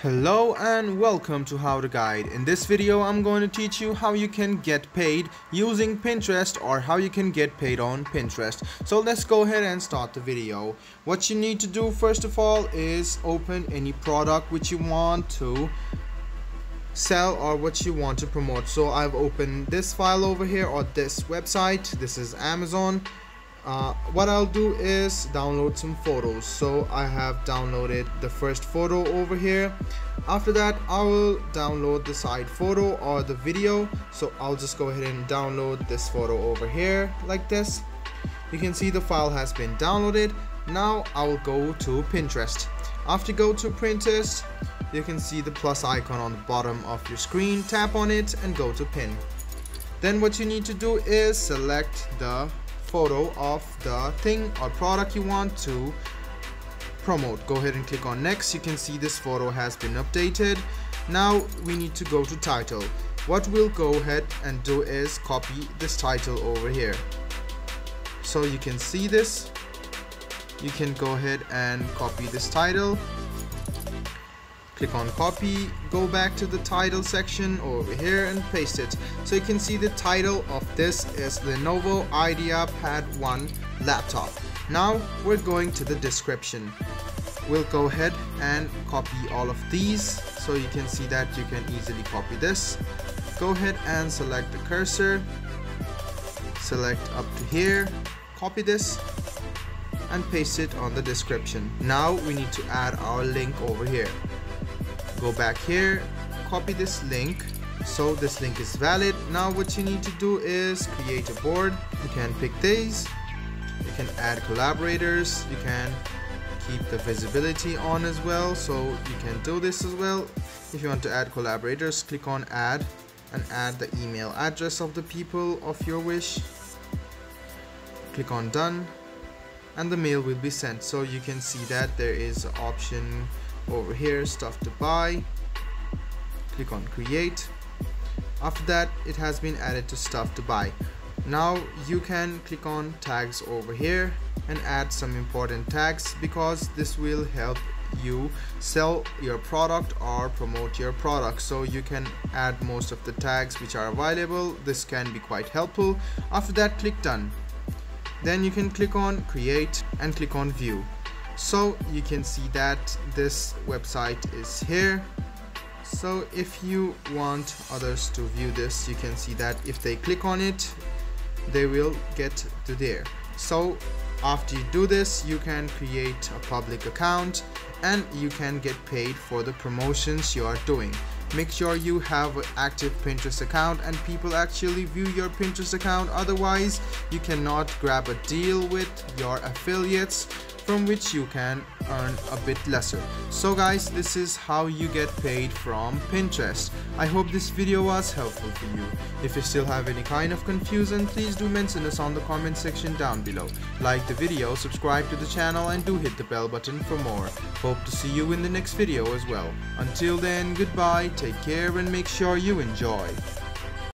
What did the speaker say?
Hello and welcome to How to Guide. In this video I'm going to teach you how you can get paid using Pinterest or how you can get paid on Pinterest. So let's go ahead and start the video. What you need to do first of all is open any product which you want to sell or what you want to promote. So I've opened this file over here or this website. This is Amazon. What I'll do is download some photos. So I have downloaded the first photo over here. After that I will download the side photo or the video. So I'll just go ahead and download this photo over here like this. You can see the file has been downloaded. Now I will go to Pinterest. After you go to Pinterest, you can see the plus icon on the bottom of your screen. Tap on it and go to pin. Then what you need to do is select the photo of the thing or product you want to promote. Go ahead and click on next. You can see this photo has been updated. Now we need to go to title. What we'll go ahead and do is copy this title over here. So you can see this. You can go ahead and copy this title. Click on copy, go back to the title section over here and paste it. So you can see the title of this is Lenovo IdeaPad 1 laptop. Now we're going to the description. We'll go ahead and copy all of these. So you can see that you can easily copy this. Go ahead and select the cursor. Select up to here. Copy this and paste it on the description. Now we need to add our link over here. Go back here, copy this link, so this link is valid. Now what you need to do is create a board. You can pick these, you can add collaborators, you can keep the visibility on as well, so you can do this as well. If you want to add collaborators, click on add and add the email address of the people of your wish. Click on done and the mail will be sent. So you can see that there is an option over here, stuff to buy. Click on create. After that it has been added to stuff to buy. Now you can click on tags over here and add some important tags because this will help you sell your product or promote your product. So you can add most of the tags which are available. This can be quite helpful. After that click done. Then you can click on create and click on view. So you can see that this website is here. So if you want others to view this, you can see that if they click on it, they will get to there. So after you do this, you can create a public account and you can get paid for the promotions you are doing. Make sure you have an active Pinterest account and people actually view your Pinterest account. Otherwise, you cannot grab a deal with your affiliates from which you can earn a bit lesser. So guys, this is how you get paid from Pinterest. I hope this video was helpful for you. If you still have any kind of confusion, please do mention us on the comment section down below. Like the video, subscribe to the channel and do hit the bell button for more. Hope to see you in the next video as well. Until then, goodbye, take care and make sure you enjoy.